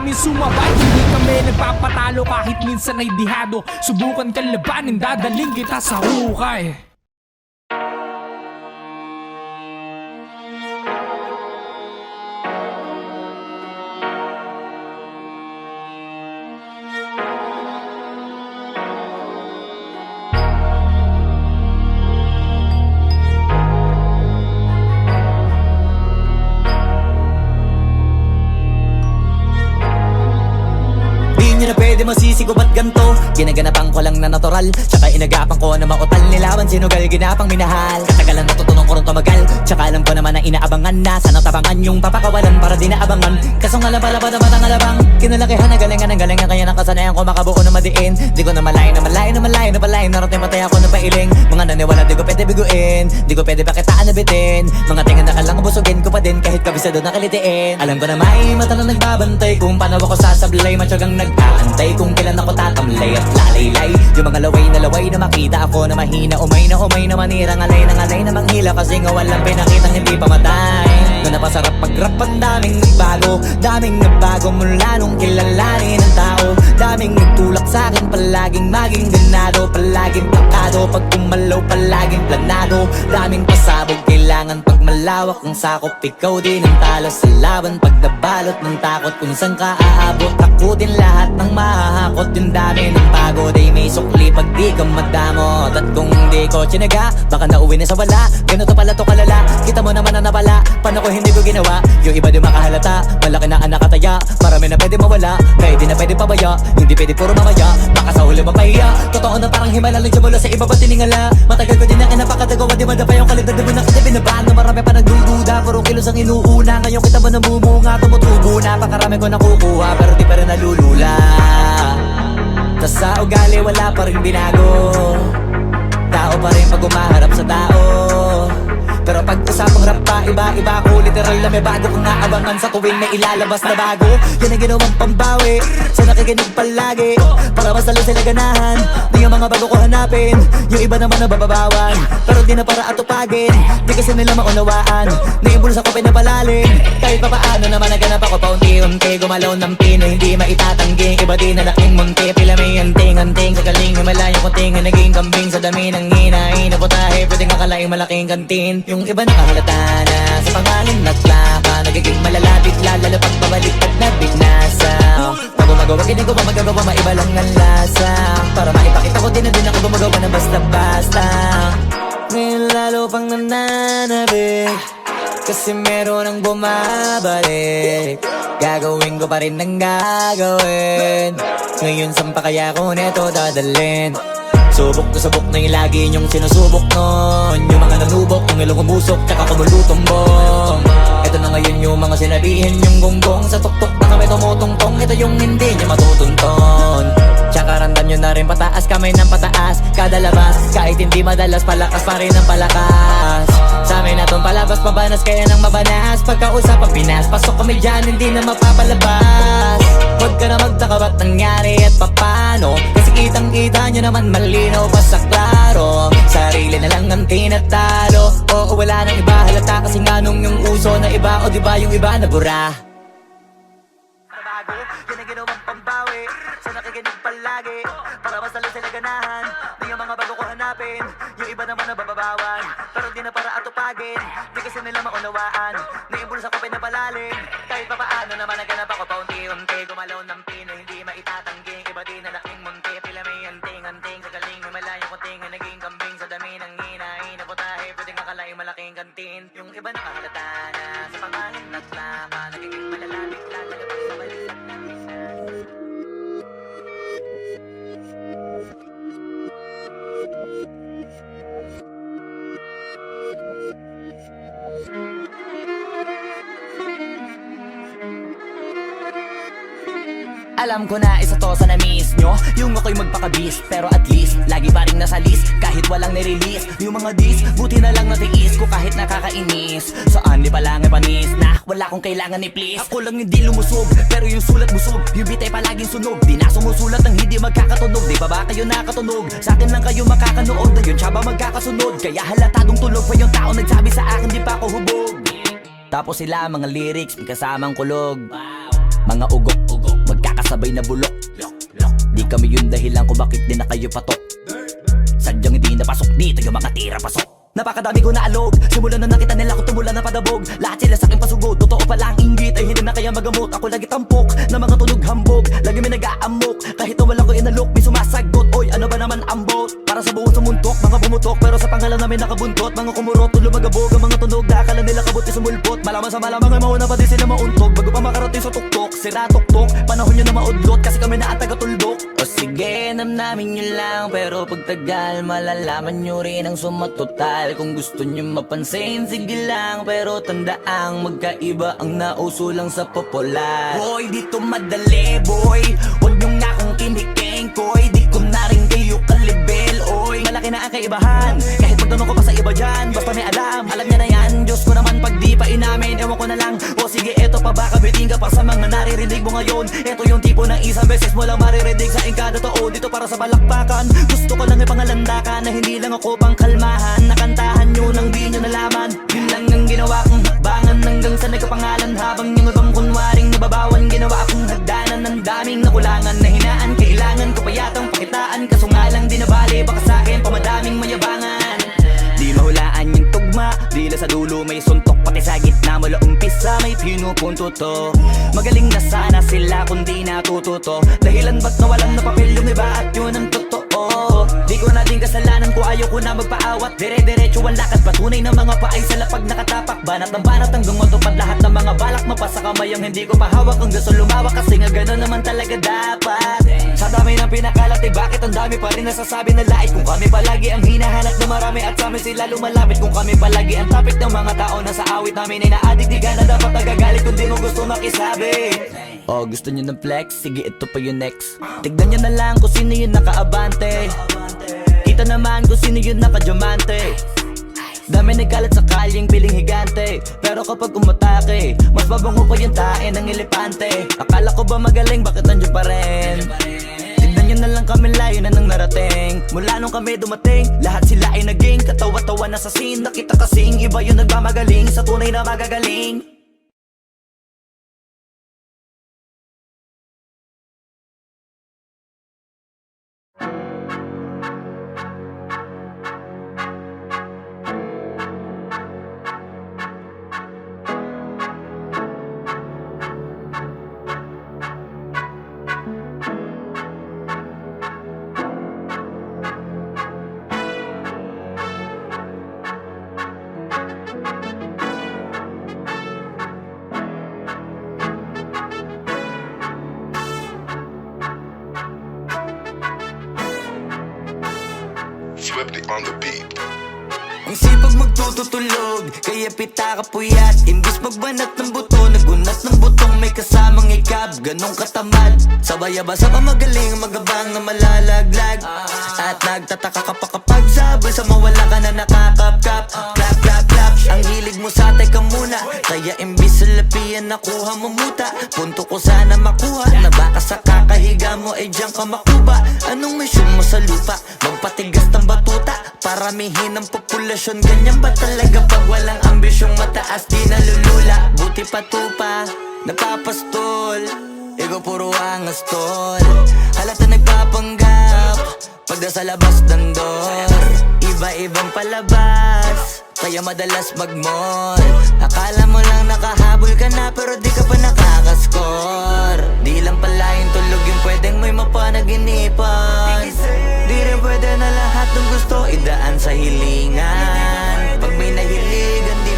namin sumabay. Hindi kami nagpapatalo kahit minsan ay dihado. Subukan kang labanin, dadaling kita sa hukay. Di na pwede masisi ko ba't ganto. Ginaganapan ko lang na natural, tsaka inagapan ko na mautal nilawan. Sinugal ginapang minahal, katagalan natutunan ko rin tumagal. Tsaka alam ko naman na inaabangan na sana tabangan yung papakawalan para di naabangan. Kaso nga lang pala ba naman ang alabang kinalakihan na galingan ng galingan. Kaya nakasanayan ko makabuo na madiin. Di ko na malayo na malayo na malayo na malayo. Narating matay ako ng pailing. Mga naniwala di ko pwede biguin, di ko pwede pakitaan na bitin. Mga tingan na kalang busugin ko pa din kahit kabisado na kalitiin. Alam ko na may mata na nagbabantay kung paano ako sasablay. Matyagang nag-aantay kung kailan ako tatamlay at lalaylay. Yung mga laway na makita ako na mahina. Umay na manira, ngalay na manghila. Kasi nga walang pinakitang hindi pamatay. Na napasarap pag-rap ang daming nagbago mula nung kilalanin ang tao. Daming nagtulak sa'kin, palaging maging ganado. Palaging plakado, pag kumalaw palaging planado. Daming pasabog, kailangan pag malawak ang sakop. Ikaw din ang talo sa laban pag nabalot ng takot. Kung saan ka aabot, ako din lahat ng mahahakot. Yung dami ng pagod ay may sukli pag di ka madamot. At kung di ko tsinaga, baka nauwi na sa wala. Ganito pala to kalala, kita mo naman na napala. Paano ko hindi ko ginawa, yung iba di makahalata. Malaki na ang nakataya, marami na pwede mawala. Pwede na pwede pabaya, hindi pwede puro mamaya. Baka sa huli mapahiya, totoo na parang himala lang siya mula sa iba ba tiningala. Matagal ko din na kinapakatagawa, di madapa yung kalidad. Di mo na kita binabaan na marami pa nagdududa. Puro kilos ang inuuna, ngayon kita ba namumunga. Tumutubo na, pakarami ko nakukuha, pero di pa rin nalulula. Tas sa ugali wala pa rin binago. Tao pa rin pag umaharap sa tao. Pero pag usapang rap pa, iba-iba ko. Literal na may bago kang naabangan sa tuwing may ilalabas na bago. Yan ang ginawang pambawi sa nakikinig palagi, para mas lalo sila ganahan. Di yung mga bago ko hanapin, yung iba naman nababawan. Pero di na para atupagin, di kasi nila maunawaan. Naibulsa ko pinapalalim, kahit pa paano naman naganap ako paunti-unti. Gumalaw ng pino, hindi maitatanggi. Iba di na laking munti, pila may anting-anting. Sa galing himalayang kunting, naging kambing sa dami ng hinahin. Naputahe, pwedeng akalaing malaking kantin. Yung iba nakahalata na sa pangalan naglaka. Nagiging malalapit lalo pag pabalik at nabignasa. Pag gumagawa, hindi ko pa magagawa, maiba lang ang lasa. Para maipakita ko din na din ako gumagawa ng basta-basta. Ngayon lalo pang nananabik, kasi meron ang bumabalik. Gagawin ko pa rin ang gagawin. Ngayon saan pa kaya ko neto dadalhin? Subok na yung lagi niyong sinusubok nun. Yung mga nanubok, yung ilong umusok, tsaka kumulutumbong. Ito na ngayon yung mga sinabihin yung gonggong. Sa tuktok na kami tumutungtong, ito yung hindi niya matutunton. Tsaka randam nyo na rin pataas, kamay ng pataas. Kada labas, kahit hindi madalas, palakas pa rin ang palakas. Sa amin na tong palabas, mabanas kaya nang mabanas. Pagkausap ang Pinas, pasok kami dyan, hindi na mapapalabas. Huwag ka na magtaka ba't nangyari at papano, kasi kitang-kita nyo naman malinaw pa sa klaro. Sarili na lang ang tinatalo, oo wala nang iba halata. Kasi nga nung yung uso na iba, o diba yung iba nabura. Nabago, yan ang ginawang pambawi sa nakikinig palagi, para mas lalo sila ganahan. Di yung mga bago ko hanapin, yung iba naman nababawan. Pero di na para atupagin, di kasi nila maunawaan. Naimbulsa ko pinapalalim, kahit pa paano naman naganap ako paunti-unti. Gumalaw ng pino, hindi maitatanggi. Iba di na laking munti, pila may anting-anting. Sa galing himalayang kunting, naging kambing sa dami ng hinahin. Naputahe, pwedeng akalaing malaking kantin. Yung iba nakahalata na sa pangalan naglaka. Nagiging malalapit lalo pag pabalik at nabisa. Alam ko na isa to sa na-miss nyo, yung ako'y magpakabis. Pero at least, lagi pa rin nasa list, kahit walang nirelease. Yung mga dis, buti na lang natiis ko kahit nakakainis. Saan di pa lang panis na wala kong kailangan ni please. Ako lang hindi lumusog, pero yung sulat busog. Yung bitay palaging sunog, di na sumusulat ang hindi magkakatunog. Di ba ba kayo nakatunog? Sa akin lang kayo makakanood, na yun siya ba magkakasunod? Kaya halatadong tulog pa yung tao nagsabi sa akin di pa ako hubog. Tapos sila mga lyrics, may kasamang kulog. Mga ugok-ugok, sabay na bulok. Di kami yung dahilan kung bakit di na kayo patok. Sadyang hindi napasok dito yung mga tira pasok. Napakadami ko na alog, simula na nakita nila ko tumula na padabog. Lahat sila sa aking pasugod, totoo pala ang inggit ay hindi na kaya magamot. Ako lagi tampok, na mga tunog hambog, lagi may nag-aamok. Kahit na walang ko inalok, may sumasagot. Oy, ano ba naman ang bot? Para sa buong sumuntok, mga bumutok, pero sa pangalan namin nakabuntot. Mga kumurot, tulo magabog, ang mga tunog na akala nila kabuti sumulpot. Malaman sa malamang ay mauna pa din sila mauntog. Bago pa makarating sa tuktok, sira tuktok, panahon nyo na maudlot, kasi kami na ang taga-tuldok. O sige, namnamin nyo lang, pero pagtagal malalaman nyo rin ang sumatotal. Kung gusto nyo mapansin, sige lang, pero tandaang magkaiba ang nauso lang sa popular. Boy, dito madali, boy, huwag nyo nga akong kiniking, koy. Di ko na rin kayo kalibel, oy. Malaki na ang kaibahan, kahit magtanong ko pa sa iba dyan. Basta may alam niya na yan. Diyos ko naman pag di pa inamin, ewan ko na lang. O sige, eto pa ba, kabiting ka pa sa mga naririnig mo ngayon. Eto yung tipo ng isang beses mo lang maririnig sa kada taon. Dito para sa balakbakan, gusto ko lang ipangalandakan na hindi lang ako pang kalmahan. Nakantahan nyo nang di nyo nalaman, yun lang ang ginawa kong hakbangan hanggang sa nagkapangalan. Habang yung ibang kunwaring nababawan, ginawa akong hagdanan ng daming nakulangan na hinaan. Kailangan ko pa yatang pakitaan, kaso nga lang di nabali, baka sa'kin pamadaming mayabangan. Di mahulaan yung tugma, dila sa dulo may suntok, pati sa gitna mula umpisa may pinupunto to. Magaling na sana sila kung di natututo, dahilan ba't nawalan na papel yung iba at yun ang totoo. Di ko na din kasalanan ko, ayaw ko na magpaawat. Dire-diretso ang lakad, patunay ng mga paay sa lapag nakatapak. Banat ng banat hanggang matupad lahat ng mga balak. Mapasa kamay ang hindi ko pahawak, ang gusto lumawak, kasi nga gano'n naman talaga dapat. Sa dami ng pinakalat, eh bakit ang dami pa rin nasasabi na lait? Kung kami palagi ang hinahanap na marami at sa amin sila lumalapit. Kung kami palagi ang topic ng mga tao na sa awit namin ay naadik, di ka na dapat nagagalit kung di mo gusto makisabi. Oh, gusto nyo ng flex? Sige, ito pa yung next. Tignan nyo na lang kung sino yung nakaabante. Kita naman kung sino yung nakadiamante. Dami nagkalat sa kalyeng piling higante, pero kapag umatake, mas mabango pa yung tae ng elepante. Akala ko ba magaling, bakit nandiyan pa rin? Tignan nyo na lang kami, layo na nang narating. Mula nung kami dumating, lahat sila ay naging katawa-tawa na sa scene. Nakita kasing iba yung nagmamagaling sa tunay na magagaling. Swifty on the beat. Ang sipag magtututulog, kaya pita ka puyat. Imbis magbanat ng buto, nagunat ng butong may kasamang ikab. Ganong katamad, sabay-abasa pa magaling, magabang na malalaglag. At nagtataka ka pa kapag sabay sa mawala ka na nakakapkap. Clap, clap, clap, ang hilig mo sa teka muna, kaya imbis sa lapian nakuha mo muta. Punto ko sana makuha, na baka sa kakahiga mo ay diyan ka makuba. Anong mission mo sa lupa? Magpatigas ng batuta, paramihin ang populasyon. Ganyan ba talaga pag walang ambisyong mataas? Di nalulula, buti patupa, napapastol. Ikaw puro angas tol, halata nagpapanggap pagda sa labas ng door. Iba-ibang palabas, kaya madalas mag-mall. Akala mo lang nakahabol ka na, pero di ka pa nakakascore. Di lang pala yung tulog yung pwedeng may mapanaginipan. Di rin pwede na lahat ng gusto idaan sa hilingan. Pag may nahiligan, di